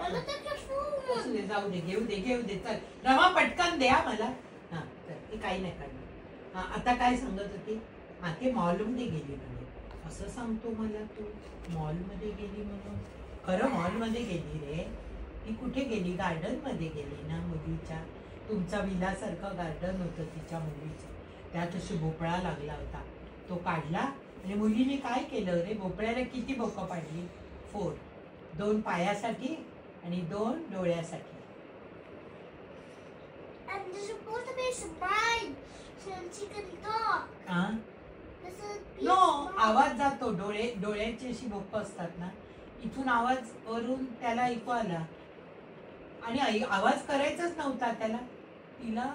असू दे, जाऊ दे, घेऊ दे. चल रमा पटकन द्या मला. हा चल, ती काही नाही करणार. हा आता काय सांगत होती? हा ते मॉलमध्ये गेली म्हणे. असं सांगतो मला तू मॉलमध्ये गेली म्हणून? खरं मॉलमध्ये गेली रे? ती कुठे गेली? गार्डन मध्ये गेली ना मुलीच्या? तुमचा विलासारखं गार्डन होतं तिच्या मुलीचं, त्यात अशी भोपळा लागला होता, तो काढला आणि मुलीने काय केलं रे? भोपळ्याला किती बोकं पाडली? 4. 2 पायासाठी आणि 2 डोळ्यासाठी. नो, आवाज जातो. डोळ्याची अशी बोकं असतात ना, इथून आवाज वरून त्याला ऐकू आला आणि आवाज करायचाच नव्हता त्याला. तिला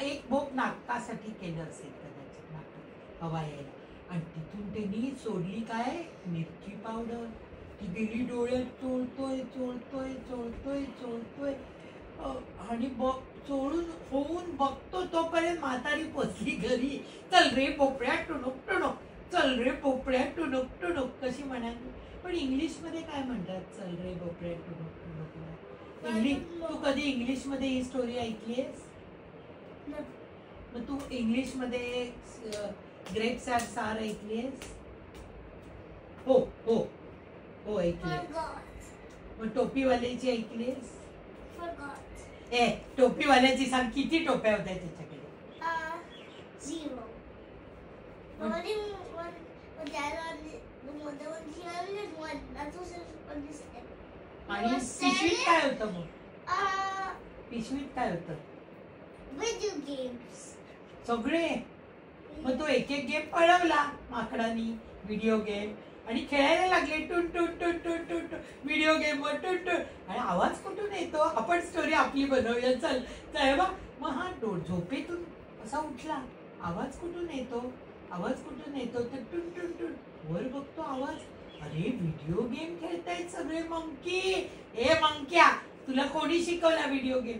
एक बोक नाकासाठी केलं असेल कदाचित, नाकात हवा यायला, आणि तिथून त्यांनी सोडली काय? मिरची पावडर. ती गेली डोळ्यात चोळतोय आणि चोळून होऊन बघतो तोपर्यंत म्हातारी पोचली घरी. चल रे पोपळ्या टुणूक, चल रे पोपळ्या टुणूक कशी म्हणाली? पण इंग्लिश मध्ये काय म्हणतात चल रे पोपळ्या टुणूक? तू कधी इंग्लिश मध्ये ही स्टोरी ऐकलीयस? मग तू इंग्लिश मध्ये ग्रेप्स आर सार ऐकलीयस? हो ऐकली. मग टोपीवाल्याची ऐकलीयस? टोपीवाल्याची सांग, किती टोप्या होत्या त्याच्याकडे? 0. आणि पिशवीत काय होतं मग? पिशवीत काय होतं? व्हिडिओ गेम्स सगळे. मग तो एक गेम पळवला माकडानी, व्हिडिओ गेम, आणि खेळायला लागले टुन व्हिडिओ गेम वर आणि आवाज कुठून येतो? आपण स्टोरी आपली बनवूया. चल बा. मग हा झोपेतून असा उठला, आवाज कुठून येतो? तर टुन वर बघतो आवाज. अरे व्हिडिओ गेम खेळतायत सगळे मंकी. मंक्या, तुला कोणी शिकवला व्हिडिओ गेम?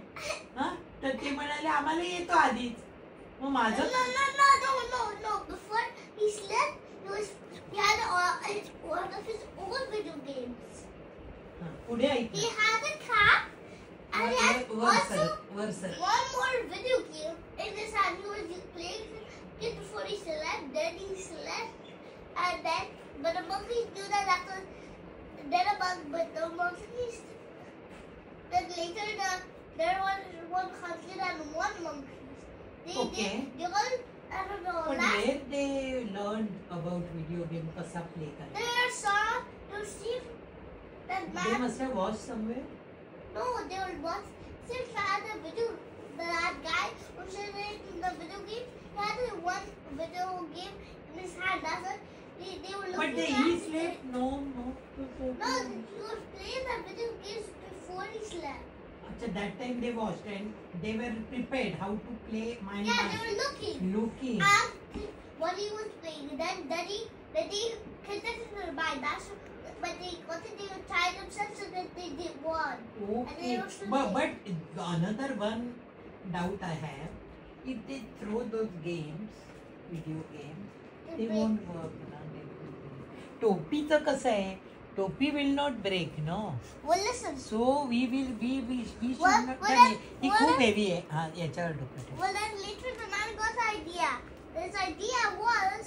हा, तर ते म्हणाले आम्हाला येतो आधीच. मग माझं पुढे ऐक. He had a cat and he had also one more video game in his hand. He was playing it before he slept, then he slept, and then but the monkeys do that after but the monkeys then later there was one country and one monkey. They all I don't know. But where they learned about video game? Kasa play kar? They see that man. They must have watched somewhere. No, they will watch. Since I had a video, that guy who said in the video game, he had one video game in his hand. That's it. They were looking. But he slept. No. No, he was playing the video games before he slept. That time they watched and they were prepared how to play. Yeah, they were looking. And while he was playing, then he contested by that. But they tried themselves so that they did one. Okay. But another one doubt I have, if they throw those games, video games, they won't work. टोपीचं कसं आहे? टोपी will not break, no? Well, listen. So we should not. ही खूप heavy आहे. हा, याच्यावर डोकं ठेव. Well, then later the man got the idea. His idea was